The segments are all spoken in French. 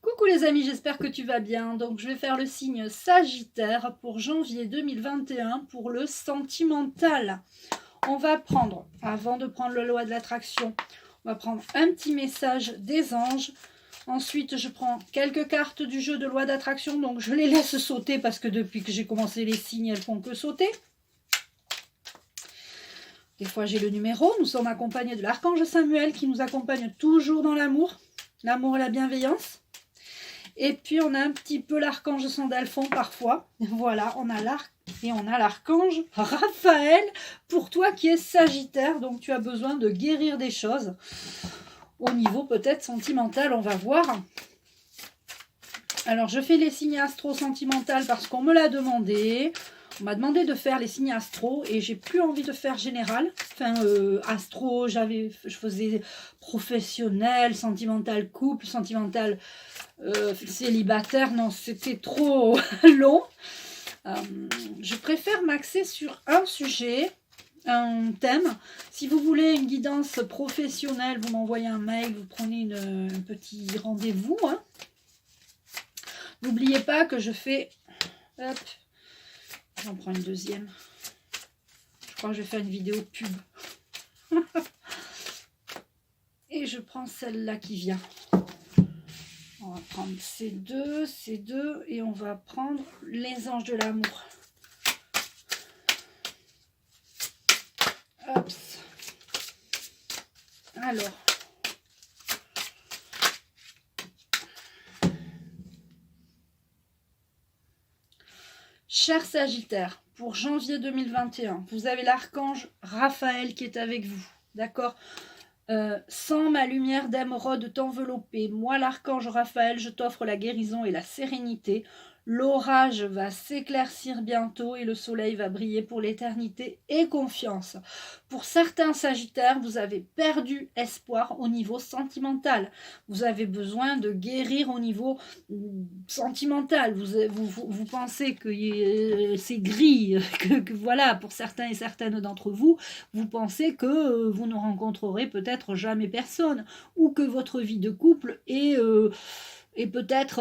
Coucou les amis, j'espère que tu vas bien. Donc je vais faire le signe Sagittaire pour janvier 2021 pour le sentimental. On va prendre, avant de prendre le loi de l'attraction, on va prendre un petit message des anges. Ensuite, je prends quelques cartes du jeu de loi d'attraction. Donc je les laisse sauter parce que depuis que j'ai commencé les signes, elles font que sauter. Des fois j'ai le numéro. Nous sommes accompagnés de l'archange Samuel qui nous accompagne toujours dans l'amour. L'amour et la bienveillance. Et puis on a un petit peu l'archange Sandalphon parfois. Voilà, on a l'archange Raphaël pour toi qui es Sagittaire. Donc tu as besoin de guérir des choses. Au niveau peut-être sentimental, on va voir. Alors je fais les signes astro sentimental parce qu'on me l'a demandé. On m'a demandé de faire les signes astro et j'ai plus envie de faire général. Enfin, astro, je faisais professionnel, sentimental couple, sentimental célibataire. Non, c'était trop long. Je préfère m'axer sur un sujet, un thème. Si vous voulez une guidance professionnelle, vous m'envoyez un mail, vous prenez un petit rendez-vous. Hein. N'oubliez pas que je fais... Hop, j'en prends une deuxième. Je crois que je vais faire une vidéo pub. Et je prends celle-là qui vient. On va prendre ces deux, et on va prendre les anges de l'amour. Hop. Alors. Cher Sagittaire, pour janvier 2021, vous avez l'archange Raphaël qui est avec vous, d'accord? Sans ma lumière d'émeraude t'envelopper, moi l'archange Raphaël, je t'offre la guérison et la sérénité. L'orage va s'éclaircir bientôt et le soleil va briller pour l'éternité et confiance. Pour certains Sagittaires, vous avez perdu espoir au niveau sentimental. Vous avez besoin de guérir au niveau sentimental. Vous pensez que c'est gris, que voilà, pour certains et certaines d'entre vous, vous pensez que vous ne rencontrerez peut-être jamais personne ou que votre vie de couple est... et peut-être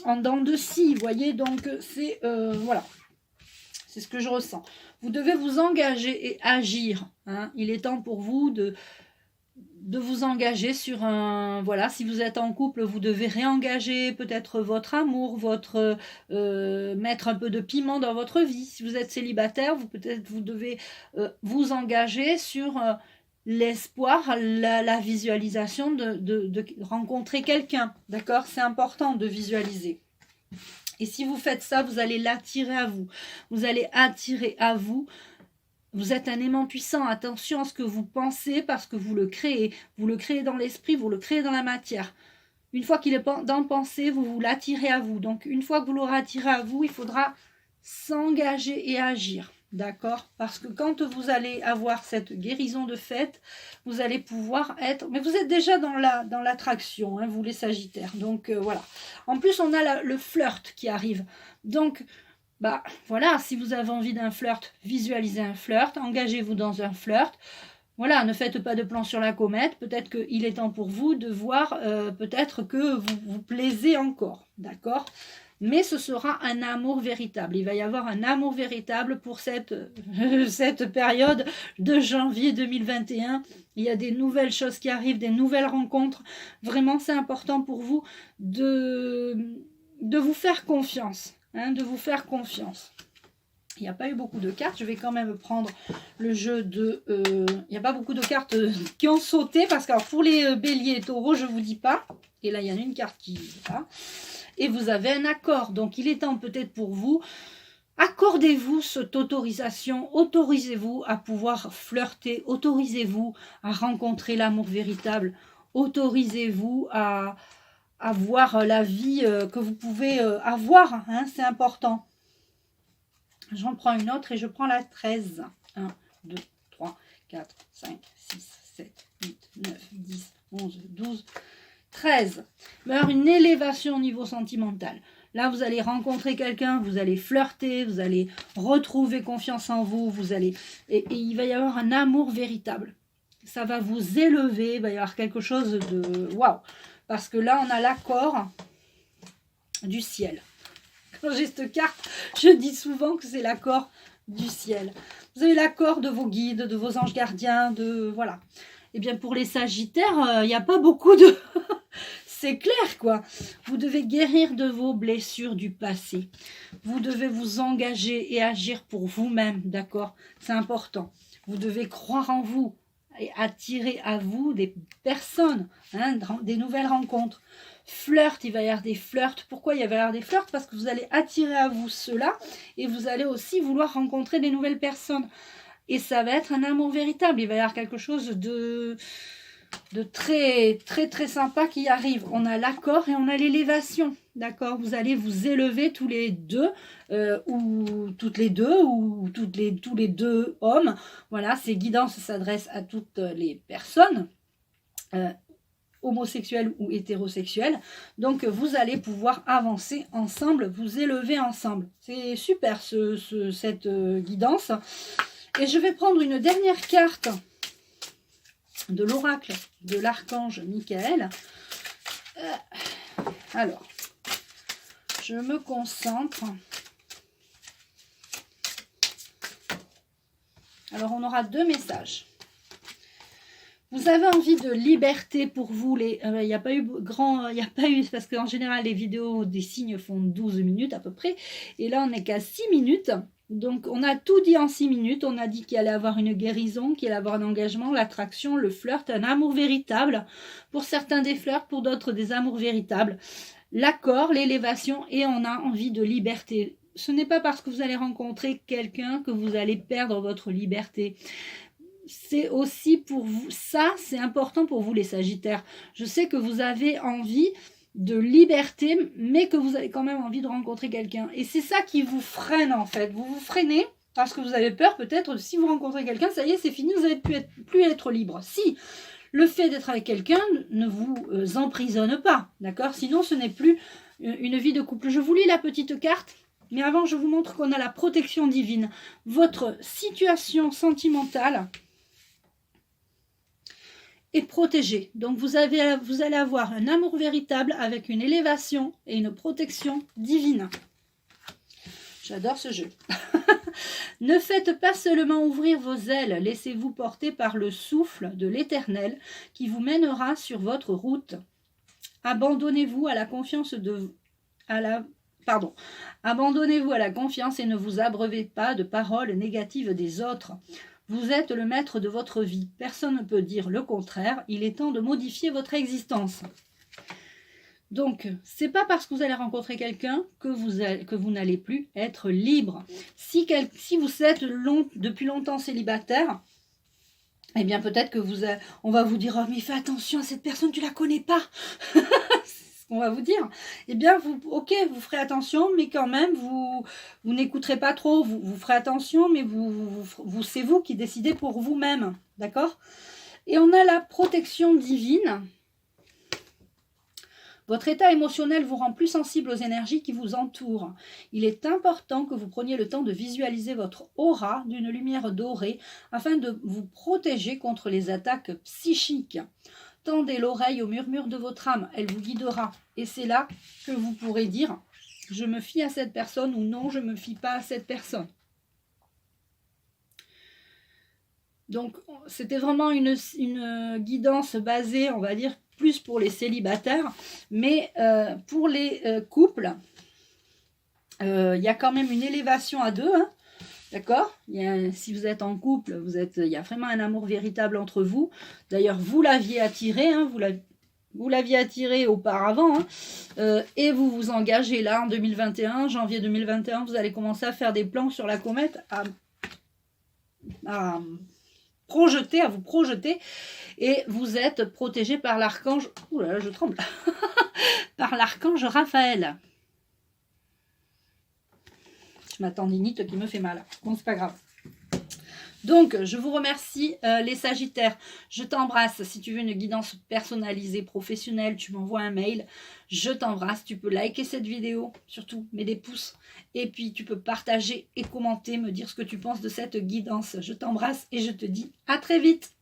en dents de scie, vous voyez, donc c'est voilà, c'est ce que je ressens. Vous devez vous engager et agir, hein. Il est temps pour vous de vous engager sur un... Voilà, si vous êtes en couple, vous devez réengager peut-être votre amour, mettre un peu de piment dans votre vie. Si vous êtes célibataire, vous devez vous engager sur... l'espoir, la visualisation de rencontrer quelqu'un, d'accord? C'est important de visualiser. Et si vous faites ça, vous allez l'attirer à vous. Vous allez attirer à vous. Vous êtes un aimant puissant. Attention à ce que vous pensez parce que vous le créez. Vous le créez dans l'esprit, vous le créez dans la matière. Une fois qu'il est dans le pensée, vous l'attirez à vous. Donc, une fois que vous l'aurez attiré à vous, il faudra s'engager et agir. D'accord? Parce que quand vous allez avoir cette guérison de fait, vous allez pouvoir être... Mais vous êtes déjà dans l'attraction, hein, vous les Sagittaires. Donc, voilà. En plus, on a le flirt qui arrive. Donc, bah, voilà, si vous avez envie d'un flirt, visualisez un flirt, engagez-vous dans un flirt. Voilà, ne faites pas de plan sur la comète. Peut-être qu'il est temps pour vous de voir, peut-être que vous vous plaisez encore. D'accord? Mais ce sera un amour véritable. Il va y avoir un amour véritable pour cette période de janvier 2021. Il y a des nouvelles choses qui arrivent, des nouvelles rencontres. Vraiment, c'est important pour vous de vous faire confiance. Hein, de vous faire confiance. Il n'y a pas eu beaucoup de cartes. Je vais quand même prendre le jeu de... il n'y a pas beaucoup de cartes qui ont sauté. Parce que alors, pour les béliers et taureaux, je ne vous dis pas. Et là, il y en a une carte qui... Voilà. Et vous avez un accord. Donc, il est temps peut-être pour vous, accordez-vous cette autorisation, autorisez-vous à pouvoir flirter, autorisez-vous à rencontrer l'amour véritable, autorisez-vous à voir la vie que vous pouvez avoir, hein, c'est important. J'en prends une autre et je prends la 13. 1, 2, 3, 4, 5, 6, 7, 8, 9, 10, 11, 12... 13. Alors, une élévation au niveau sentimental. Là, vous allez rencontrer quelqu'un, vous allez flirter, vous allez retrouver confiance en vous, et il va y avoir un amour véritable. Ça va vous élever, il va y avoir quelque chose de waouh. Parce que là, on a l'accord du ciel. Quand j'ai cette carte, je dis souvent que c'est l'accord du ciel. Vous avez l'accord de vos guides, de vos anges gardiens, de... Voilà. Eh bien, pour les Sagittaires, il n'y a pas beaucoup de... C'est clair, quoi. Vous devez guérir de vos blessures du passé. Vous devez vous engager et agir pour vous-même, d'accord? C'est important. Vous devez croire en vous et attirer à vous des personnes, hein, des nouvelles rencontres. Flirt, il va y avoir des flirts. Pourquoi il va y avoir des flirts? Parce que vous allez attirer à vous cela et vous allez aussi vouloir rencontrer des nouvelles personnes. Et ça va être un amour véritable. Il va y avoir quelque chose de très, très, très sympa qui arrive. On a l'accord et on a l'élévation. D'accord? Vous allez vous élever tous les deux, ou toutes les deux, ou tous les deux hommes. Voilà, ces guidances s'adressent à toutes les personnes. Homosexuels ou hétérosexuels. Donc, vous allez pouvoir avancer ensemble, vous élever ensemble. C'est super, cette guidance. Et je vais prendre une dernière carte de l'oracle de l'archange Michael. Alors, je me concentre. Alors, on aura 2 messages. Vous avez envie de liberté pour vous, il n'y a pas eu parce qu'en général les vidéos des signes font 12 minutes à peu près, et là on n'est qu'à 6 minutes, donc on a tout dit en 6 minutes, on a dit qu'il allait avoir une guérison, qu'il allait avoir un engagement, l'attraction, le flirt, un amour véritable, pour certains des flirts, pour d'autres des amours véritables, l'accord, l'élévation, et on a envie de liberté. Ce n'est pas parce que vous allez rencontrer quelqu'un que vous allez perdre votre liberté. C'est aussi pour vous, ça c'est important pour vous les Sagittaires. Je sais que vous avez envie de liberté, mais que vous avez quand même envie de rencontrer quelqu'un. Et c'est ça qui vous freine en fait. Vous vous freinez parce que vous avez peur peut-être, si vous rencontrez quelqu'un, ça y est, c'est fini, vous n'allez plus être libre. Si le fait d'être avec quelqu'un ne vous emprisonne pas, d'accord? Sinon ce n'est plus une vie de couple. Je vous lis la petite carte. Mais avant, je vous montre qu'on a la protection divine. Votre situation sentimentale est protégée. Donc vous allez avoir un amour véritable avec une élévation et une protection divine. J'adore ce jeu. Ne faites pas seulement ouvrir vos ailes, laissez-vous porter par le souffle de l'Éternel qui vous mènera sur votre route. Abandonnez-vous à la confiance Abandonnez-vous à la confiance et ne vous abreuvez pas de paroles négatives des autres. Vous êtes le maître de votre vie. Personne ne peut dire le contraire. Il est temps de modifier votre existence. Donc, c'est pas parce que vous allez rencontrer quelqu'un que vous n'allez plus être libre. Si vous êtes depuis longtemps célibataire, eh bien peut-être que on va vous dire « Oh, mais fais attention à cette personne, tu la connais pas !» On va vous dire, eh bien, vous ferez attention, mais quand même, vous n'écouterez pas trop, vous ferez attention, mais c'est vous qui décidez pour vous-même, d'accord? Et on a la protection divine. Votre état émotionnel vous rend plus sensible aux énergies qui vous entourent. Il est important que vous preniez le temps de visualiser votre aura d'une lumière dorée afin de vous protéger contre les attaques psychiques. Tendez l'oreille au murmure de votre âme, elle vous guidera. Et c'est là que vous pourrez dire « Je me fie à cette personne » ou « Non, je ne me fie pas à cette personne ». Donc, c'était vraiment une guidance basée, on va dire, plus pour les célibataires. Mais pour les couples, il y a quand même une élévation à deux, hein. D'accord? Si vous êtes en couple, il y a vraiment un amour véritable entre vous. D'ailleurs, vous l'aviez attiré, hein, vous l'aviez attiré auparavant, hein, et vous vous engagez là en 2021, janvier 2021, vous allez commencer à faire des plans sur la comète, à vous projeter, et vous êtes protégé par l'archange, ouh là là, je tremble, par l'archange Raphaël. Je m'attends d'inite qui me fait mal. Bon, c'est pas grave. Donc, je vous remercie les Sagittaires. Je t'embrasse. Si tu veux une guidance personnalisée, professionnelle, tu m'envoies un mail. Je t'embrasse. Tu peux liker cette vidéo, surtout, mets des pouces. Et puis, tu peux partager et commenter, me dire ce que tu penses de cette guidance. Je t'embrasse et je te dis à très vite.